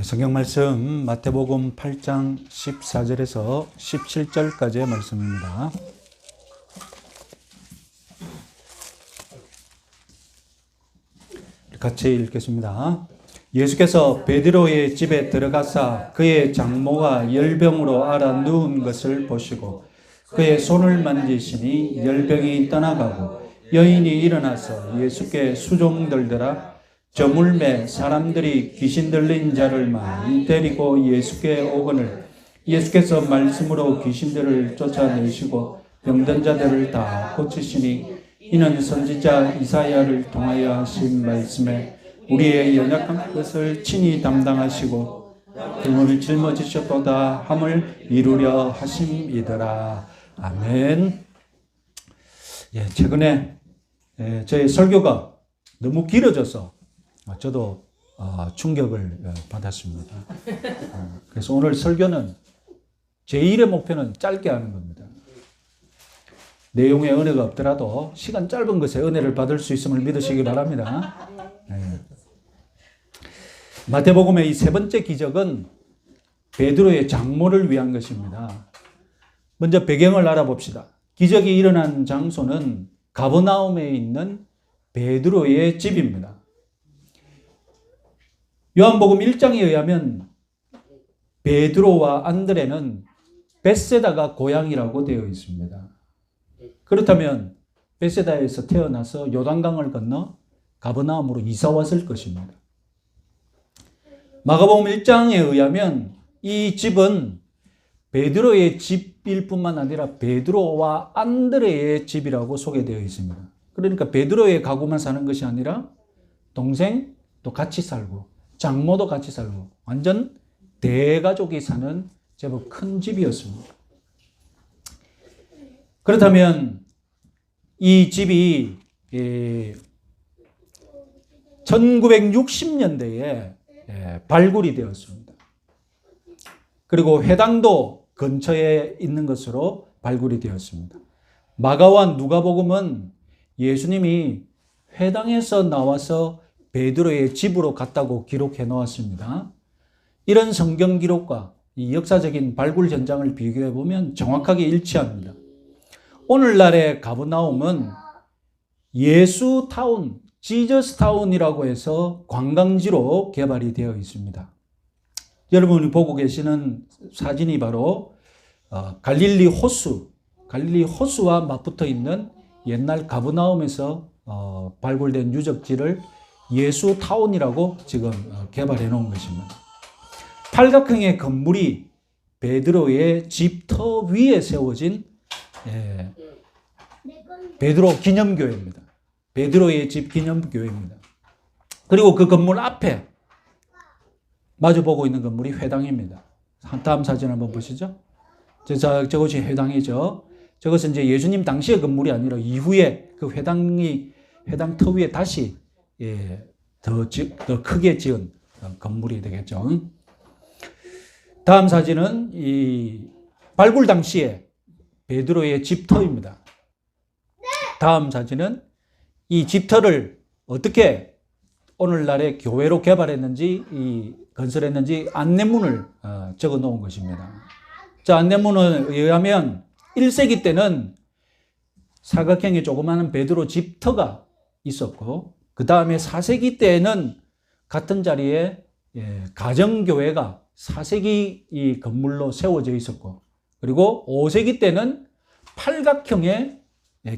성경 말씀 마태복음 8장 14절에서 17절까지의 말씀입니다. 같이 읽겠습니다. 예수께서 베드로의 집에 들어가사 그의 장모가 열병으로 앓아 누운 것을 보시고 그의 손을 만지시니 열병이 떠나가고 여인이 일어나서 예수께 수종들더라 저물매 사람들이 귀신 들린 자를 많이 데리고 예수께 오거늘 예수께서 말씀으로 귀신들을 쫓아내시고 병든 자들을 다 고치시니 이는 선지자 이사야를 통하여 하신 말씀에 우리의 연약한 것을 친히 담당하시고 그를 짊어지셨도다 함을 이루려 하심이더라. 아멘. 최근에 저의 설교가 너무 길어져서 저도 충격을 받았습니다. 그래서 오늘 설교는 제1의 목표는 짧게 하는 겁니다. 내용에 은혜가 없더라도 시간 짧은 것에 은혜를 받을 수 있음을 믿으시기 바랍니다. 마태복음의 이 세 번째 기적은 베드로의 장모를 위한 것입니다. 먼저 배경을 알아봅시다. 기적이 일어난 장소는 가버나움에 있는 베드로의 집입니다. 요한복음 1장에 의하면 베드로와 안드레는 벳세다가 고향이라고 되어 있습니다. 그렇다면 벳세다에서 태어나서 요단강을 건너 가버나움으로 이사 왔을 것입니다. 마가복음 1장에 의하면 이 집은 베드로의 집일 뿐만 아니라 베드로와 안드레의 집이라고 소개되어 있습니다. 그러니까 베드로의 가구만 사는 것이 아니라 동생도 같이 살고 장모도 같이 살고 완전 대가족이 사는 제법 큰 집이었습니다. 그렇다면 이 집이 1960년대에 발굴이 되었습니다. 그리고 회당도 근처에 있는 것으로 발굴이 되었습니다. 마가와 누가복음은 예수님이 회당에서 나와서 베드로의 집으로 갔다고 기록해 놓았습니다. 이런 성경 기록과 이 역사적인 발굴 현장을 비교해 보면 정확하게 일치합니다. 오늘날의 가버나움은 예수타운, 지저스타운이라고 해서 관광지로 개발이 되어 있습니다. 여러분이 보고 계시는 사진이 바로 갈릴리 호수와 맞붙어 있는 옛날 가버나움에서 발굴된 유적지를 예수타운이라고 지금 개발해 놓은 것입니다. 팔각형의 건물이 베드로의 집터 위에 세워진 베드로 기념교회입니다. 베드로의 집 기념교회입니다. 그리고 그 건물 앞에 마주보고 있는 건물이 회당입니다. 다음 사진 한번 보시죠. 저것이 회당이죠. 저것은 이제 예수님 당시의 건물이 아니라 이후에 그 회당 터 위에 다시 더 크게 지은 건물이 되겠죠. 다음 사진은 이 발굴 당시에 베드로의 집터입니다. 다음 사진은 이 집터를 어떻게 오늘날의 교회로 개발했는지, 건설했는지 안내문을 적어 놓은 것입니다. 자, 안내문에 의하면 1세기 때는 사각형의 조그마한 베드로 집터가 있었고, 그 다음에 4세기 때에는 같은 자리에 가정교회가 4세기 이 건물로 세워져 있었고, 그리고 5세기 때는 팔각형의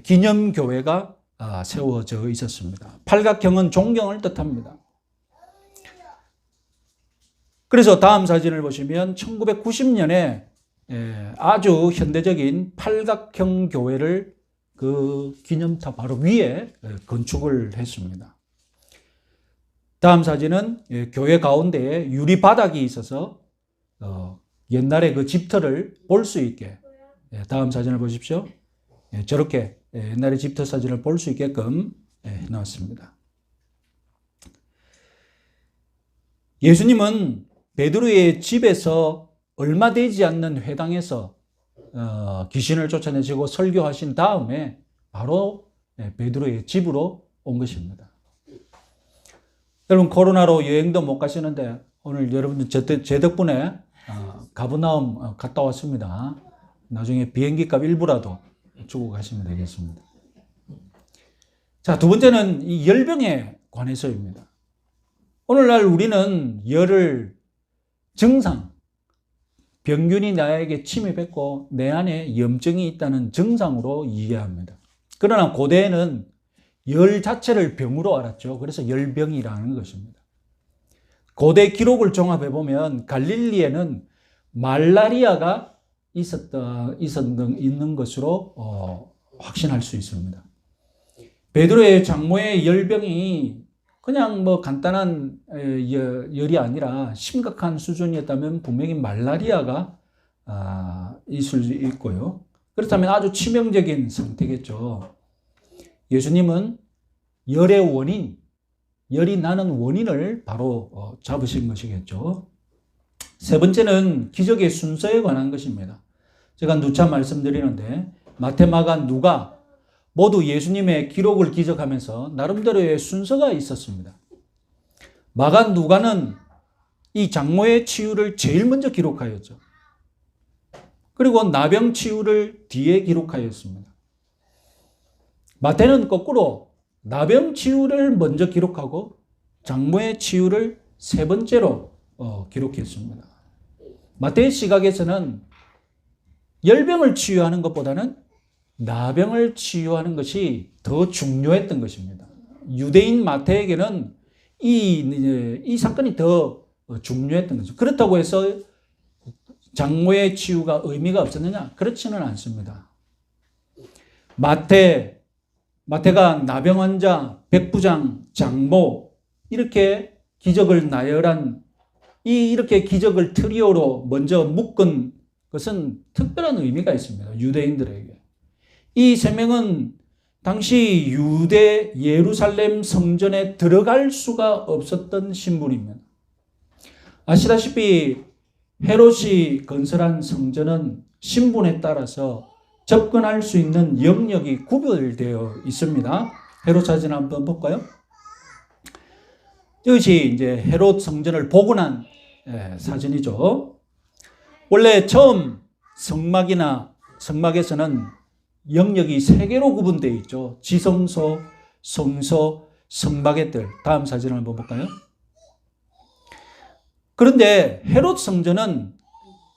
기념교회가 세워져 있었습니다. 팔각형은 존경을 뜻합니다. 그래서 다음 사진을 보시면 1990년에 아주 현대적인 팔각형 교회를 그 기념탑 바로 위에 건축을 했습니다. 다음 사진은 교회 가운데에 유리 바닥이 있어서 옛날에 그 집터를 볼 수 있게, 다음 사진을 보십시오. 저렇게 옛날의 집터 사진을 볼 수 있게끔 해놨습니다. 예수님은 베드로의 집에서 얼마 되지 않는 회당에서 귀신을 쫓아내시고 설교하신 다음에 바로 베드로의 집으로 온 것입니다. 여러분 코로나로 여행도 못 가시는데 오늘 여러분들 제 덕분에 가버나움 갔다 왔습니다. 나중에 비행기 값 일부라도 주고 가시면 되겠습니다. 자, 두 번째는 이 열병에 관해서입니다. 오늘날 우리는 열을 증상, 병균이 나에게 침입했고 내 안에 염증이 있다는 증상으로 이해합니다. 그러나 고대에는 열 자체를 병으로 알았죠. 그래서 열병이라는 것입니다. 고대 기록을 종합해 보면 갈릴리에는 말라리아가 있는 것으로 확신할 수 있습니다. 베드로의 장모의 열병이 그냥 뭐 간단한 열이 아니라 심각한 수준이었다면 분명히 말라리아가 있을 수 있고요. 그렇다면 아주 치명적인 상태겠죠. 예수님은 열의 원인, 열이 나는 원인을 바로 잡으신 것이겠죠. 세 번째는 기적의 순서에 관한 것입니다. 제가 누차 말씀드리는데 마태, 마가, 누가 모두 예수님의 기록을 기록하면서 나름대로의 순서가 있었습니다. 마가, 누가는 이 장모의 치유를 제일 먼저 기록하였죠. 그리고 나병 치유를 뒤에 기록하였습니다. 마태는 거꾸로 나병 치유를 먼저 기록하고 장모의 치유를 세 번째로 기록했습니다. 마태의 시각에서는 열병을 치유하는 것보다는 나병을 치유하는 것이 더 중요했던 것입니다. 유대인 마태에게는 이 사건이 더 중요했던 거죠. 그렇다고 해서 장모의 치유가 의미가 없었느냐? 그렇지는 않습니다. 마태가 나병 환자, 백부장, 장모 이렇게 기적을 나열한 이렇게 기적을 트리오로 먼저 묶은 것은 특별한 의미가 있습니다. 유대인들에게. 이 세 명은 당시 유대 예루살렘 성전에 들어갈 수가 없었던 신분입니다. 아시다시피 헤롯이 건설한 성전은 신분에 따라서 접근할 수 있는 영역이 구별되어 있습니다. 헤롯 사진 한번 볼까요? 이것이 이제 헤롯 성전을 복원한 사진이죠. 원래 처음 성막에서는 영역이 세 개로 구분되어 있죠. 지성소, 성소, 성막의 뜰. 다음 사진 한번 볼까요? 그런데 헤롯 성전은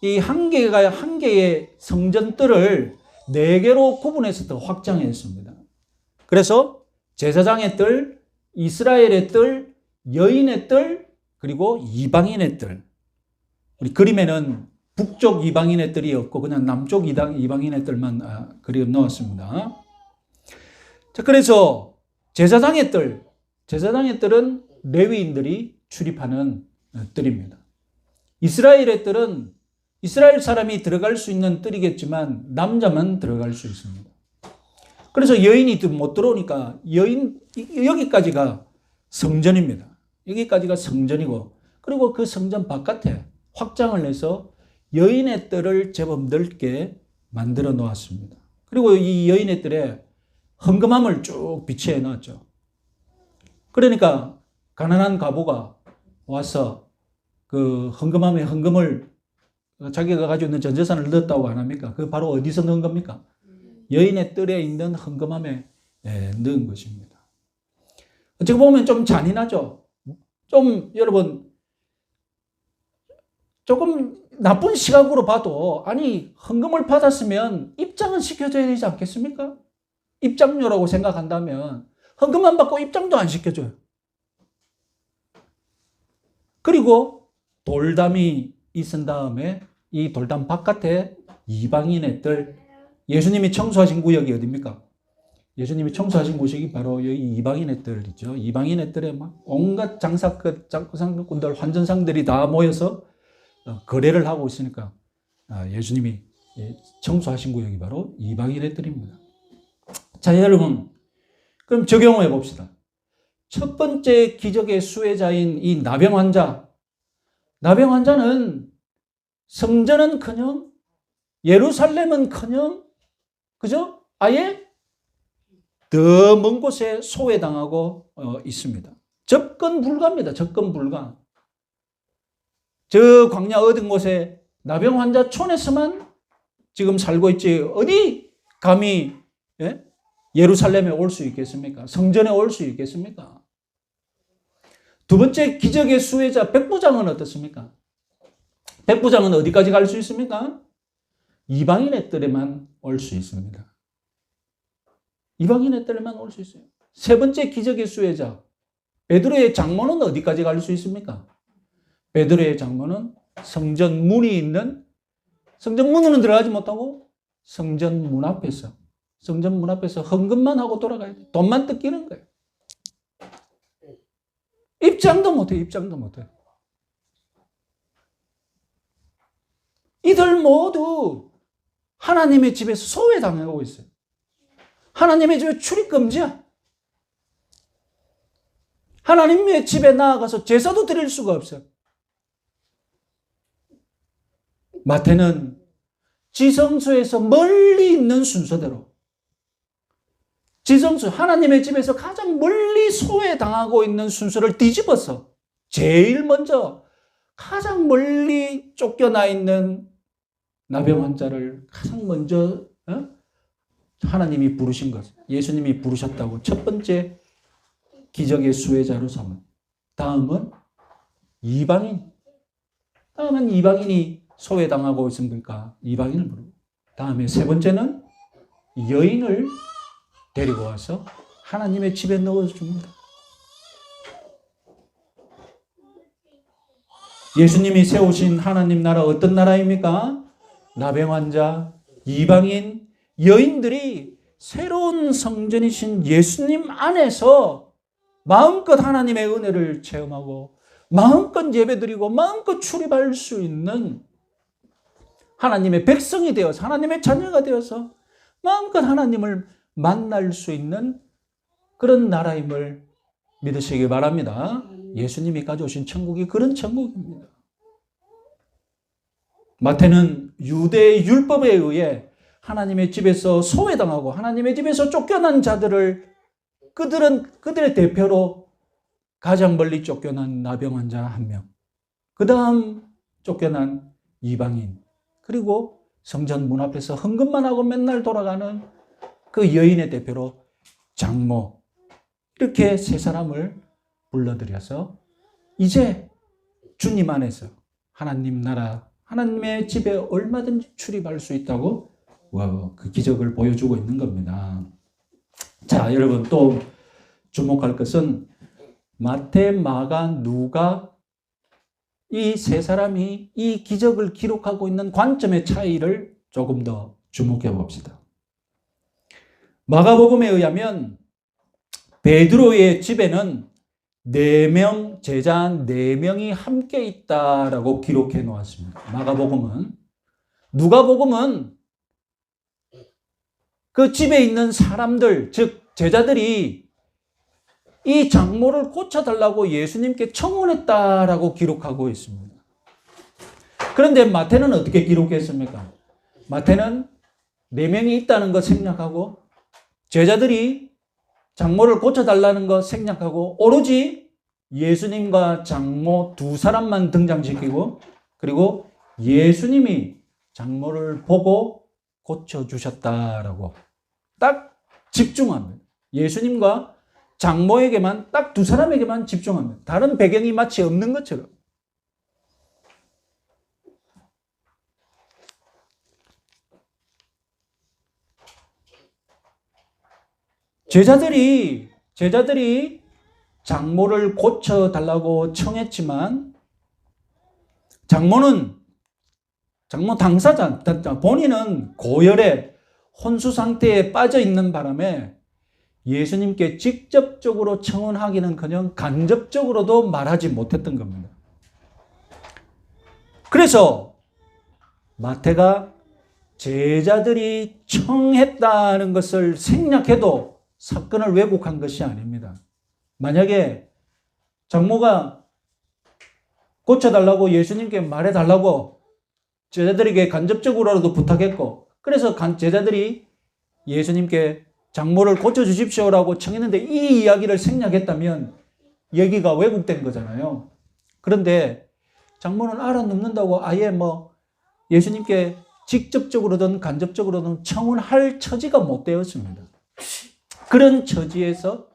이 한 개의 성전 뜰을 네 개로 구분해서 더 확장했습니다. 그래서 제사장의 뜰, 이스라엘의 뜰, 여인의 뜰, 그리고 이방인의 뜰. 우리 그림에는 북쪽 이방인의 뜰이 없고 그냥 남쪽 이방인의 뜰만 그려 넣었습니다. 자, 그래서 제사장의 뜰은 레위인들이 출입하는 뜰입니다. 이스라엘의 뜰은 이스라엘 사람이 들어갈 수 있는 뜰이겠지만 남자만 들어갈 수 있습니다. 그래서 여인이 못 들어오니까 여기까지가 성전입니다. 여기까지가 성전이고 그리고 그 성전 바깥에 확장을 해서 여인의 뜰을 제법 넓게 만들어 놓았습니다. 그리고 이 여인의 뜰에 헌금함을 쭉 비치해 놨죠. 그러니까 가난한 과부가 와서 그 헌금함에 헌금을 자기가 가지고 있는 전 재산을 넣었다고 안 합니까? 그 바로 어디서 넣은 겁니까? 여인의 뜰에 있는 헌금함에 넣은 것입니다. 어떻게 보면 좀 잔인하죠? 좀 여러분 조금 나쁜 시각으로 봐도 아니 헌금을 받았으면 입장은 시켜줘야 되지 않겠습니까? 입장료라고 생각한다면 헌금 안 받고 입장도 안 시켜줘요. 그리고 돌담이 있은 다음에 이 돌담 바깥에 이방인의 뜰, 예수님이 청소하신 구역이 어디입니까? 예수님이 청소하신 구역이 바로 여기 이방인의 뜰이죠. 이방인의 뜰에 막 온갖 장사꾼들, 환전상들이 다 모여서 거래를 하고 있으니까 예수님이 청소하신 구역이 바로 이방인의 뜰입니다. 자, 여러분, 그럼 적용해 봅시다. 첫 번째 기적의 수혜자인 이 나병 환자는 성전은커녕 예루살렘은커녕 그죠? 아예 더 먼 곳에 소외당하고 있습니다. 접근 불가입니다. 접근 불가. 저 광야 어딘 곳에 나병 환자촌에서만 지금 살고 있지 어디 감히 예루살렘에 올 수 있겠습니까? 성전에 올 수 있겠습니까? 두 번째 기적의 수혜자 백부장은 어떻습니까? 백부장은 어디까지 갈 수 있습니까? 이방인의 뜰에만 올 수 있습니다. 이방인의 뜰에만 올 수 있어요. 세 번째 기적의 수혜자 베드로의 장모는 어디까지 갈 수 있습니까? 베드로의 장모는 성전 문이 있는 성전 문으로는 들어가지 못하고 성전 문 앞에서 헌금만 하고 돌아가야 돼. 돈만 뜯기는 거예요. 입장도 못해. 이들 모두 하나님의 집에서 소외당하고 있어요. 하나님의 집에 출입금지야. 하나님의 집에 나아가서 제사도 드릴 수가 없어요. 마태는 지성소에서 멀리 있는 순서대로 지성소, 하나님의 집에서 가장 멀리 소외당하고 있는 순서를 뒤집어서 제일 먼저 가장 멀리 쫓겨나 있는 나병 환자를 가장 먼저 하나님이 부르신 것, 예수님이 부르셨다고 첫 번째 기적의 수혜자로 삼은. 다음은 이방인이 소외당하고 있으니까 이방인을 부르고, 다음에 세 번째는 여인을 데리고 와서 하나님의 집에 넣어줍니다. 예수님이 세우신 하나님 나라 어떤 나라입니까? 나병 환자, 이방인, 여인들이 새로운 성전이신 예수님 안에서 마음껏 하나님의 은혜를 체험하고 마음껏 예배드리고 마음껏 출입할 수 있는 하나님의 백성이 되어서 하나님의 자녀가 되어서 마음껏 하나님을 만날 수 있는 그런 나라임을 믿으시기 바랍니다. 예수님이 가져오신 천국이 그런 천국입니다. 마태는 유대의 율법에 의해 하나님의 집에서 소외당하고 하나님의 집에서 쫓겨난 자들을 그들의 대표로 가장 멀리 쫓겨난 나병 환자 한 명, 그 다음 쫓겨난 이방인, 그리고 성전 문 앞에서 헌금만 하고 맨날 돌아가는 그 여인의 대표로 장모, 이렇게 세 사람을 불러들여서 이제 주님 안에서 하나님 나라, 하나님의 집에 얼마든지 출입할 수 있다고 그 기적을 보여주고 있는 겁니다. 자, 여러분 또 주목할 것은 마태, 마가, 누가 이 세 사람이 이 기적을 기록하고 있는 관점의 차이를 조금 더 주목해 봅시다. 마가복음에 의하면 베드로의 집에는 4명, 제자 4명이 함께 있다라고 기록해 놓았습니다. 마가복음은. 누가복음은 그 집에 있는 사람들, 즉 제자들이 이 장모를 고쳐달라고 예수님께 청혼했다라고 기록하고 있습니다. 그런데 마태는 어떻게 기록했습니까? 마태는 4명이 있다는 거 생략하고 제자들이 장모를 고쳐달라는 거 생략하고 오로지 예수님과 장모 두 사람만 등장시키고 그리고 예수님이 장모를 보고 고쳐주셨다라고 딱 집중합니다. 예수님과 장모에게만 딱 두 사람에게만 집중합니다. 다른 배경이 마치 없는 것처럼. 제자들이 장모를 고쳐달라고 청했지만 장모 당사자 본인은 고열에 혼수 상태에 빠져 있는 바람에 예수님께 직접적으로 청혼하기는커녕 간접적으로도 말하지 못했던 겁니다. 그래서 마태가 제자들이 청했다는 것을 생략해도 사건을 왜곡한 것이 아닙니다. 만약에 장모가 고쳐달라고 예수님께 말해달라고 제자들에게 간접적으로라도 부탁했고 그래서 제자들이 예수님께 장모를 고쳐주십시오라고 청했는데 이 이야기를 생략했다면 얘기가 왜곡된 거잖아요. 그런데 장모는 알아눕는다고 아예 뭐 예수님께 직접적으로든 간접적으로든 청혼할 처지가 못 되었습니다. 그런 처지에서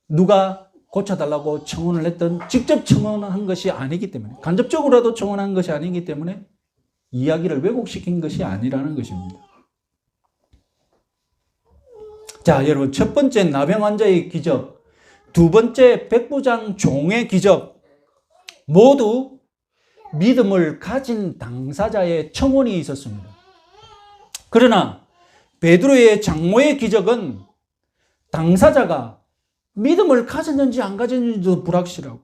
누가 고쳐달라고 청혼을 했던 직접 청혼한 것이 아니기 때문에, 간접적으로라도 청혼한 것이 아니기 때문에 이야기를 왜곡시킨 것이 아니라는 것입니다. 자, 여러분, 첫 번째 나병 환자의 기적, 두 번째 백부장 종의 기적, 모두 믿음을 가진 당사자의 청혼이 있었습니다. 그러나 베드로의 장모의 기적은 당사자가 믿음을 가졌는지 안 가졌는지도 불확실하고,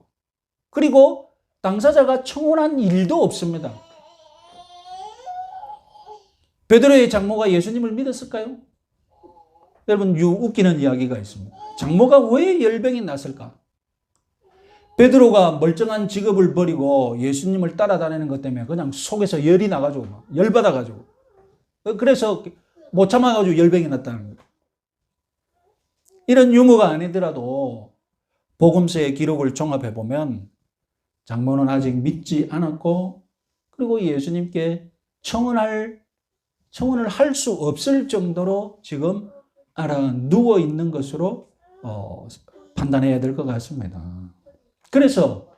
그리고 당사자가 청혼한 일도 없습니다. 베드로의 장모가 예수님을 믿었을까요? 여러분, 웃기는 이야기가 있습니다. 장모가 왜 열병이 났을까? 베드로가 멀쩡한 직업을 버리고 예수님을 따라다니는 것 때문에 그냥 속에서 열이 나가지고, 열받아가지고, 그래서 못 참아가지고 열병이 났다는 거예요. 이런 유머가 아니더라도 복음서의 기록을 종합해보면 장모는 아직 믿지 않았고, 그리고 예수님께 청혼을 할 수 없을 정도로 지금 누워 있는 것으로 판단해야 될 것 같습니다. 그래서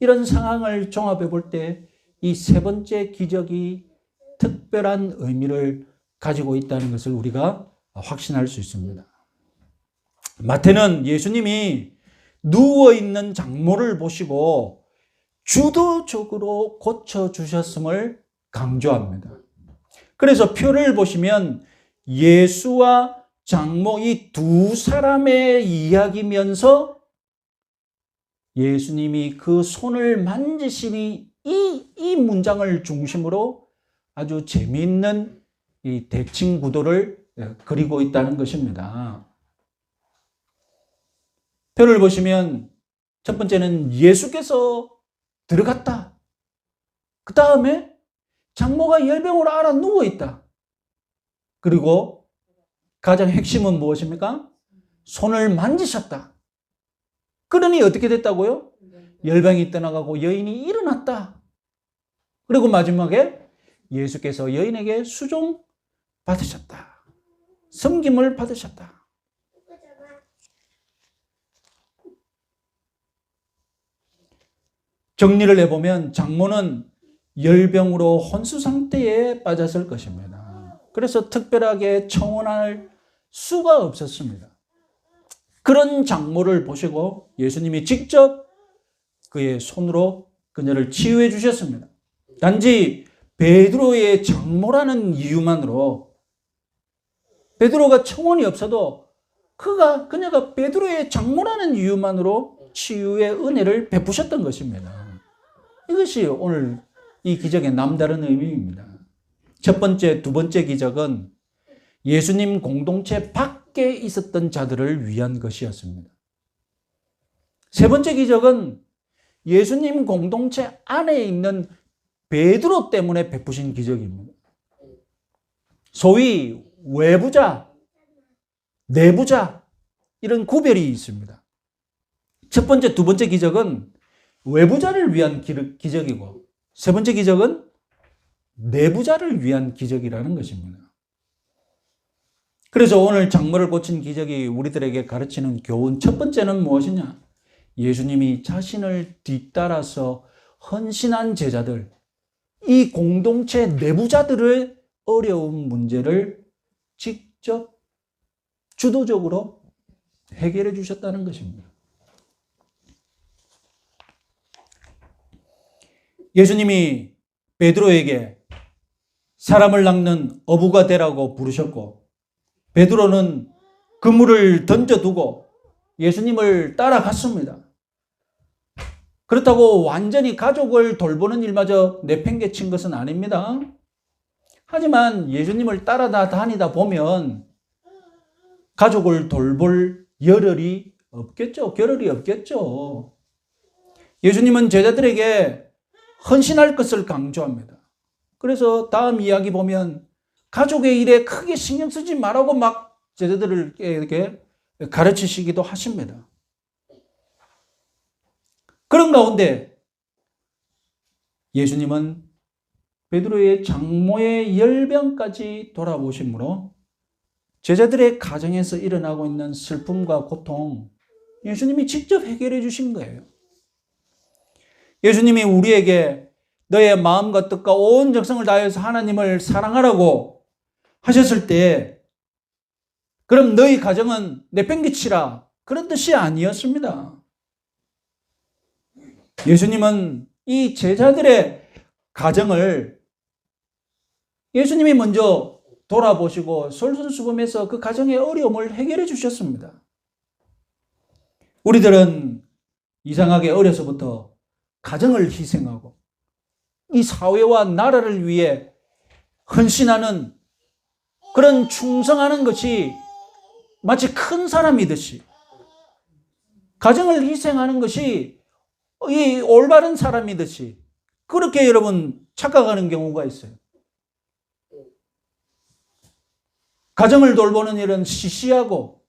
이런 상황을 종합해 볼 때 이 세 번째 기적이 특별한 의미를 가지고 있다는 것을 우리가 확신할 수 있습니다. 마태는 예수님이 누워있는 장모를 보시고 주도적으로 고쳐주셨음을 강조합니다. 그래서 표를 보시면 예수와 장모 이 두 사람의 이야기면서 예수님이 그 손을 만지시니 이 문장을 중심으로 아주 재미있는 이 대칭 구도를 그리고 있다는 것입니다. 표를 보시면 첫 번째는 예수께서 들어갔다. 그 다음에 장모가 열병으로 알아 누워 있다. 그리고 가장 핵심은 무엇입니까? 손을 만지셨다. 그러니 어떻게 됐다고요? 열병이 떠나가고 여인이 일어났다. 그리고 마지막에 예수께서 여인에게 수종 받으셨다. 섬김을 받으셨다. 정리를 해보면 장모는 열병으로 혼수 상태에 빠졌을 것입니다. 그래서 특별하게 청혼할 수가 없었습니다. 그런 장모를 보시고 예수님이 직접 그의 손으로 그녀를 치유해 주셨습니다. 단지 베드로의 장모라는 이유만으로, 베드로가 청혼이 없어도 그녀가 베드로의 장모라는 이유만으로 치유의 은혜를 베푸셨던 것입니다. 이것이 오늘 이 기적의 남다른 의미입니다. 첫 번째, 두 번째 기적은 예수님 공동체 밖에 있었던 자들을 위한 것이었습니다. 세 번째 기적은 예수님 공동체 안에 있는 베드로 때문에 베푸신 기적입니다. 소위 외부자, 내부자, 이런 구별이 있습니다. 첫 번째, 두 번째 기적은 외부자를 위한 기적이고, 세 번째 기적은 내부자를 위한 기적이라는 것입니다. 그래서 오늘 장모를 고친 기적이 우리들에게 가르치는 교훈 첫 번째는 무엇이냐? 예수님이 자신을 뒤따라서 헌신한 제자들, 이 공동체 내부자들의 어려운 문제를 직접 주도적으로 해결해 주셨다는 것입니다. 예수님이 베드로에게 사람을 낚는 어부가 되라고 부르셨고, 베드로는 그물을 던져두고 예수님을 따라갔습니다. 그렇다고 완전히 가족을 돌보는 일마저 내팽개친 것은 아닙니다. 하지만 예수님을 따라다니다 보면 가족을 돌볼 겨를이 없겠죠. 예수님은 제자들에게 헌신할 것을 강조합니다. 그래서 다음 이야기 보면 가족의 일에 크게 신경 쓰지 말라고 막 제자들에게 가르치시기도 하십니다. 그런 가운데 예수님은 베드로의 장모의 열병까지 돌아보심으로 제자들의 가정에서 일어나고 있는 슬픔과 고통, 예수님이 직접 해결해 주신 거예요. 예수님이 우리에게 너의 마음과 뜻과 온 정성을 다해서 하나님을 사랑하라고 하셨을 때, 그럼 너희 가정은 내팽개치라, 그런 뜻이 아니었습니다. 예수님은 이 제자들의 가정을 예수님이 먼저 돌아보시고 솔선수범해서 그 가정의 어려움을 해결해 주셨습니다. 우리들은 이상하게 어려서부터 가정을 희생하고 이 사회와 나라를 위해 헌신하는 그런 충성하는 것이 마치 큰 사람이듯이, 가정을 희생하는 것이 이 올바른 사람이듯이 그렇게 여러분 착각하는 경우가 있어요. 가정을 돌보는 일은 시시하고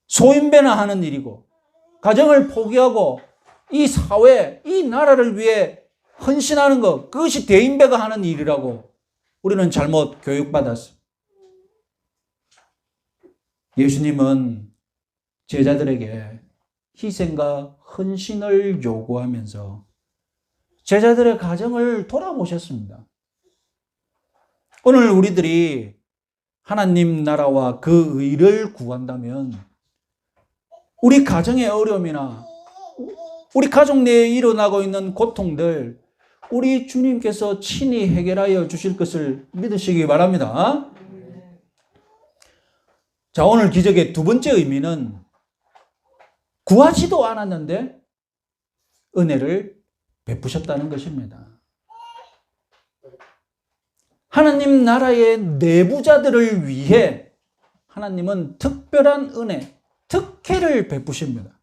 소인배나 하는 일이고, 가정을 포기하고 이 사회, 이 나라를 위해 헌신하는 것, 그것이 대인배가 하는 일이라고 우리는 잘못 교육받았어요. 예수님은 제자들에게 희생과 헌신을 요구하면서 제자들의 가정을 돌아보셨습니다. 오늘 우리들이 하나님 나라와 그 의를 구한다면 우리 가정의 어려움이나 우리 가족 내에 일어나고 있는 고통들, 우리 주님께서 친히 해결하여 주실 것을 믿으시기 바랍니다. 자, 오늘 기적의 두 번째 의미는 구하지도 않았는데 은혜를 베푸셨다는 것입니다. 하나님 나라의 내부자들을 위해 하나님은 특별한 은혜, 특혜를 베푸십니다.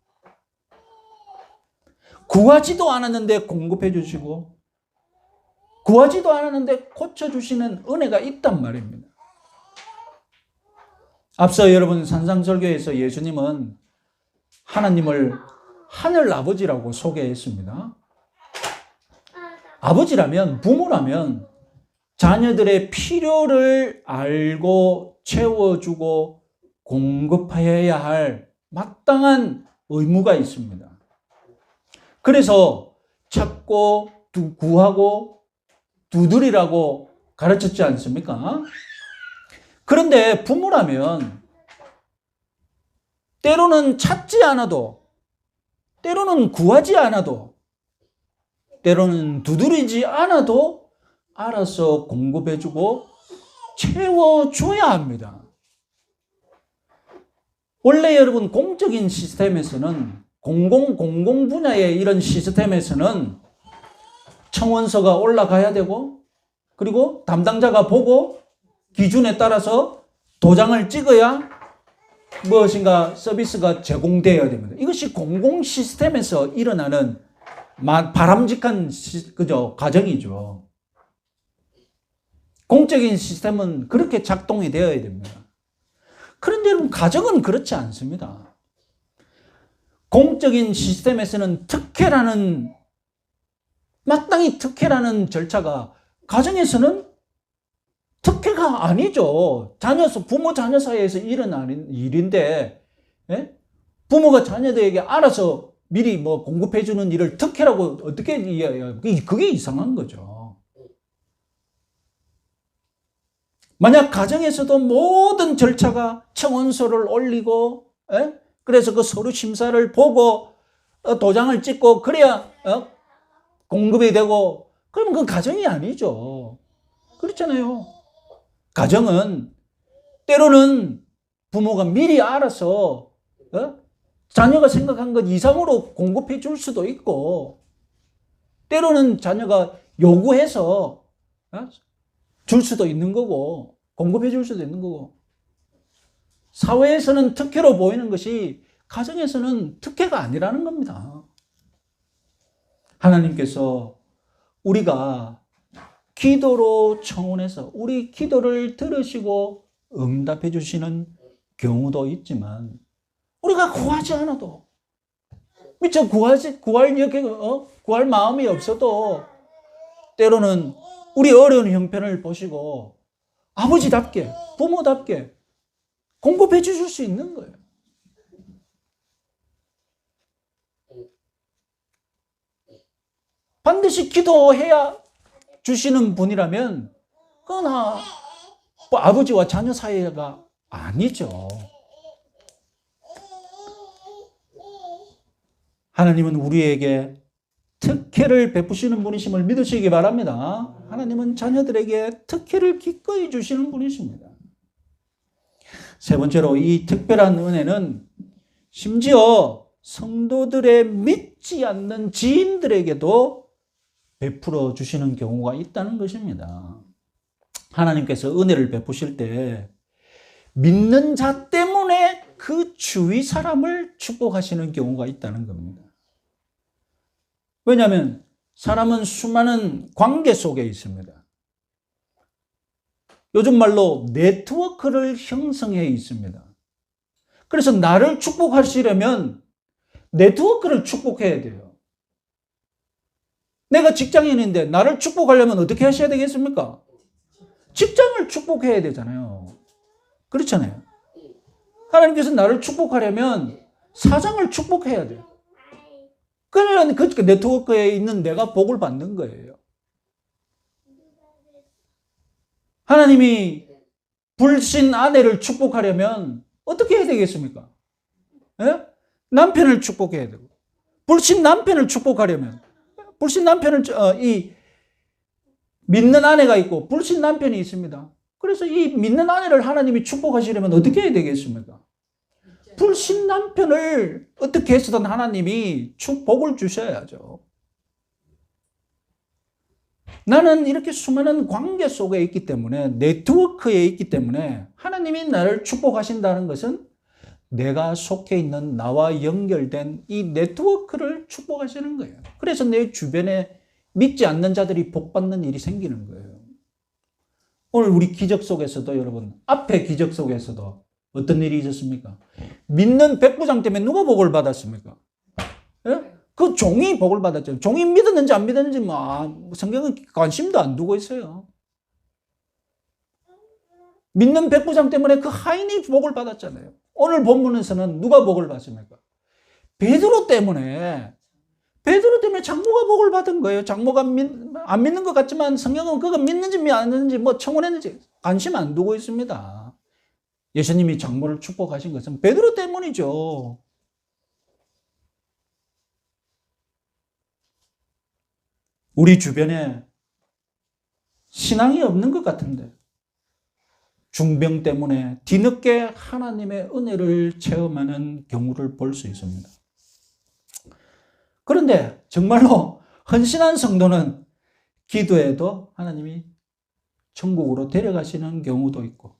구하지도 않았는데 공급해 주시고, 구하지도 않았는데 고쳐주시는 은혜가 있단 말입니다. 앞서 여러분 산상설교에서 예수님은 하나님을 하늘 아버지라고 소개했습니다. 아버지라면, 부모라면 자녀들의 필요를 알고 채워주고 공급하여야 할 마땅한 의무가 있습니다. 그래서 찾고 구하고 두드리라고 가르쳤지 않습니까? 그런데 부모라면 때로는 찾지 않아도, 때로는 구하지 않아도, 때로는 두드리지 않아도 알아서 공급해주고 채워줘야 합니다. 원래 여러분 공적인 시스템에서는, 공공 분야의 이런 시스템에서는 청원서가 올라가야 되고, 그리고 담당자가 보고 기준에 따라서 도장을 찍어야 무엇인가 서비스가 제공되어야 됩니다. 이것이 공공 시스템에서 일어나는 바람직한 과정이죠. 공적인 시스템은 그렇게 작동이 되어야 됩니다. 그런데 여러분 가정은 그렇지 않습니다. 공적인 시스템에서는 마땅히 특혜라는 절차가 가정에서는 특혜가 아니죠. 부모 자녀 사이에서 일어나는 일인데, 예? 부모가 자녀들에게 알아서 미리 공급해주는 일을 특혜라고 어떻게 이해해요? 그게 이상한 거죠. 만약 가정에서도 모든 절차가 청원서를 올리고, 예? 그래서 그 서류 심사를 보고 도장을 찍고 그래야 공급이 되고, 그러면 그건 가정이 아니죠. 그렇잖아요. 가정은 때로는 부모가 미리 알아서 자녀가 생각한 것 이상으로 공급해 줄 수도 있고, 때로는 자녀가 요구해서 줄 수도 있는 거고, 공급해 줄 수도 있는 거고, 사회에서는 특혜로 보이는 것이 가정에서는 특혜가 아니라는 겁니다. 하나님께서 우리가 기도로 청원해서 우리 기도를 들으시고 응답해 주시는 경우도 있지만, 우리가 구하지 않아도, 미처 구할 마음이 없어도 때로는 우리 어려운 형편을 보시고 아버지답게, 부모답게 공급해 주실 수 있는 거예요. 반드시 기도해야 주시는 분이라면 그건 뭐 아버지와 자녀 사이가 아니죠. 하나님은 우리에게 특혜를 베푸시는 분이심을 믿으시기 바랍니다. 하나님은 자녀들에게 특혜를 기꺼이 주시는 분이십니다. 세 번째로 이 특별한 은혜는 심지어 성도들의 믿지 않는 지인들에게도 베풀어 주시는 경우가 있다는 것입니다. 하나님께서 은혜를 베푸실 때 믿는 자 때문에 그 주위 사람을 축복하시는 경우가 있다는 겁니다. 왜냐하면 사람은 수많은 관계 속에 있습니다. 요즘 말로 네트워크를 형성해 있습니다. 그래서 나를 축복하시려면 네트워크를 축복해야 돼요. 내가 직장인인데 나를 축복하려면 어떻게 하셔야 되겠습니까? 직장을 축복해야 되잖아요. 그렇잖아요. 하나님께서 나를 축복하려면 사장을 축복해야 돼요. 그러면 그 네트워크에 있는 내가 복을 받는 거예요. 하나님이 불신 아내를 축복하려면 어떻게 해야 되겠습니까? 예? 남편을 축복해야 되고, 불신 남편을 축복하려면, 불신 남편을, 믿는 아내가 있고, 불신 남편이 있습니다. 그래서 이 믿는 아내를 하나님이 축복하시려면 어떻게 해야 되겠습니까? 불신 남편을 어떻게 해서든 하나님이 축복을 주셔야죠. 나는 이렇게 수많은 관계 속에 있기 때문에, 네트워크에 있기 때문에 하나님이 나를 축복하신다는 것은 내가 속해 있는 나와 연결된 이 네트워크를 축복하시는 거예요. 그래서 내 주변에 믿지 않는 자들이 복받는 일이 생기는 거예요. 오늘 우리 기적 속에서도 여러분, 앞에 기적 속에서도 어떤 일이 있었습니까? 믿는 백부장 때문에 누가 복을 받았습니까? 예? 그 종이 복을 받았죠. 종이 믿었는지 안 믿었는지 성경은 관심도 안 두고 있어요. 믿는 백부장 때문에 그 하인이 복을 받았잖아요. 오늘 본문에서는 누가 복을 받습니까? 베드로 때문에 장모가 복을 받은 거예요. 장모가 안 믿는 것 같지만 성경은 그가 믿는지 안 믿는지 청혼했는지 관심 안 두고 있습니다. 예수님이 장모를 축복하신 것은 베드로 때문이죠. 우리 주변에 신앙이 없는 것 같은데 중병 때문에 뒤늦게 하나님의 은혜를 체험하는 경우를 볼 수 있습니다. 그런데 정말로 헌신한 성도는 기도해도 하나님이 천국으로 데려가시는 경우도 있고,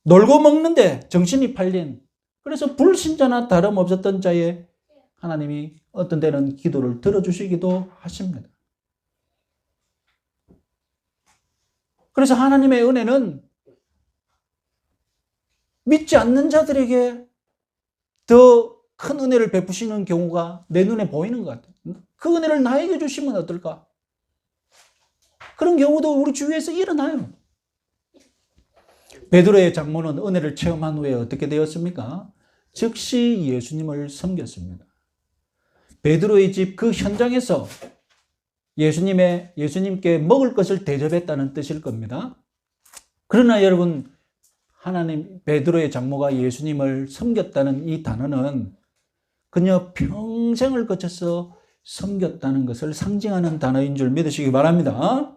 놀고 먹는데 정신이 팔린, 그래서 불신자나 다름없었던 자의 하나님이 어떤 때는 기도를 들어주시기도 하십니다. 그래서 하나님의 은혜는 믿지 않는 자들에게 더 큰 은혜를 베푸시는 경우가 내 눈에 보이는 것 같아요. 그 은혜를 나에게 주시면 어떨까? 그런 경우도 우리 주위에서 일어나요. 베드로의 장모는 은혜를 체험한 후에 어떻게 되었습니까? 즉시 예수님을 섬겼습니다. 베드로의 집 그 현장에서 예수님께 먹을 것을 대접했다는 뜻일 겁니다. 그러나 여러분, 베드로의 장모가 예수님을 섬겼다는 이 단어는 그녀 평생을 거쳐서 섬겼다는 것을 상징하는 단어인 줄 믿으시기 바랍니다.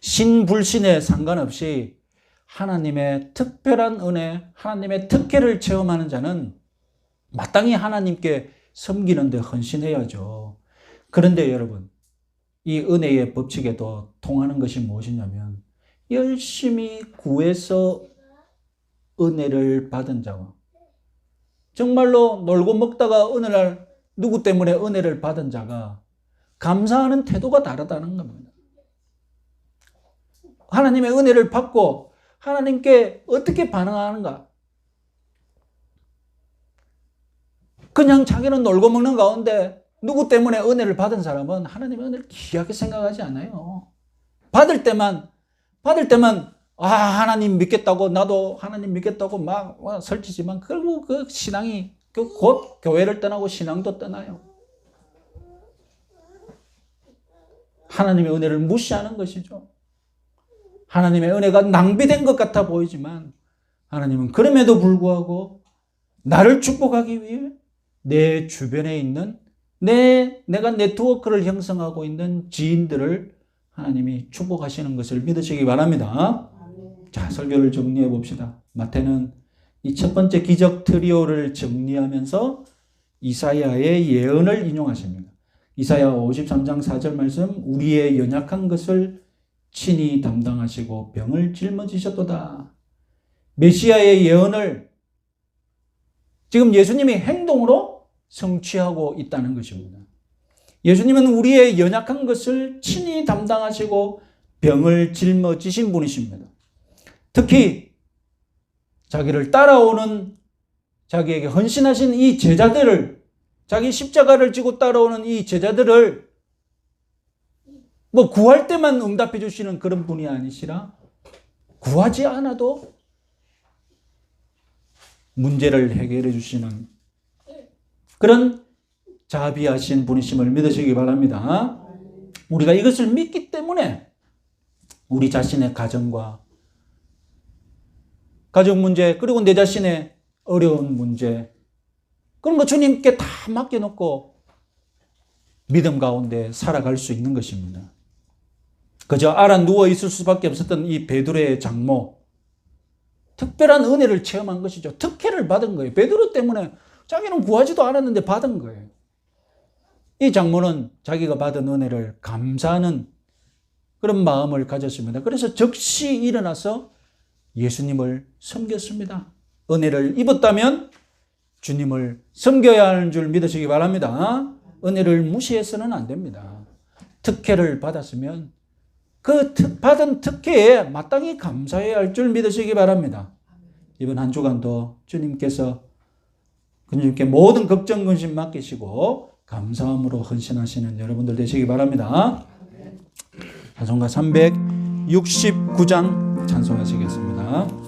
신불신에 상관없이 하나님의 특별한 은혜, 하나님의 특혜를 체험하는 자는 마땅히 하나님께 섬기는 데 헌신해야죠. 그런데 여러분, 이 은혜의 법칙에도 통하는 것이 무엇이냐면 열심히 구해서 은혜를 받은 자와 정말로 놀고 먹다가 어느 날 누구 때문에 은혜를 받은 자가 감사하는 태도가 다르다는 겁니다. 하나님의 은혜를 받고 하나님께 어떻게 반응하는가? 그냥 자기는 놀고 먹는 가운데 누구 때문에 은혜를 받은 사람은 하나님의 은혜를 귀하게 생각하지 않아요. 받을 때만 하나님 믿겠다고 나도 하나님 믿겠다고 막 설치지만 결국 그 신앙이 곧 교회를 떠나고 신앙도 떠나요. 하나님의 은혜를 무시하는 것이죠. 하나님의 은혜가 낭비된 것 같아 보이지만 하나님은 그럼에도 불구하고 나를 축복하기 위해 내 주변에 있는 내가 네트워크를 형성하고 있는 지인들을 하나님이 축복하시는 것을 믿으시기 바랍니다. 자, 설교를 정리해 봅시다. 마태는 이 첫 번째 기적 트리오를 정리하면서 이사야의 예언을 인용하십니다. 이사야 53장 4절 말씀, 우리의 연약한 것을 친히 담당하시고 병을 짊어지셨도다. 메시아의 예언을 지금 예수님이 행동으로 성취하고 있다는 것입니다. 예수님은 우리의 연약한 것을 친히 담당하시고 병을 짊어지신 분이십니다. 특히 자기를 따라오는 자기에게 헌신하신 이 제자들을 자기 십자가를 지고 따라오는 이 제자들을 구할 때만 응답해 주시는 그런 분이 아니시라 구하지 않아도 문제를 해결해 주시는 그런 자비하신 분이심을 믿으시기 바랍니다. 우리가 이것을 믿기 때문에 우리 자신의 가정 문제 그리고 내 자신의 어려운 문제 그런 거 주님께 다 맡겨놓고 믿음 가운데 살아갈 수 있는 것입니다. 그저 알아 누워 있을 수밖에 없었던 이 베드로의 장모 특별한 은혜를 체험한 것이죠. 특혜를 받은 거예요. 베드로 때문에 자기는 구하지도 않았는데 받은 거예요. 이 장모는 자기가 받은 은혜를 감사하는 그런 마음을 가졌습니다. 그래서 즉시 일어나서 예수님을 섬겼습니다. 은혜를 입었다면 주님을 섬겨야 하는 줄 믿으시기 바랍니다. 은혜를 무시해서는 안 됩니다. 특혜를 받았으면 그 받은 특혜에 마땅히 감사해야 할 줄 믿으시기 바랍니다. 이번 한 주간도 주님께 모든 걱정 근심 맡기시고 감사함으로 헌신하시는 여러분들 되시기 바랍니다. 찬송가 369장 찬송하시겠습니다.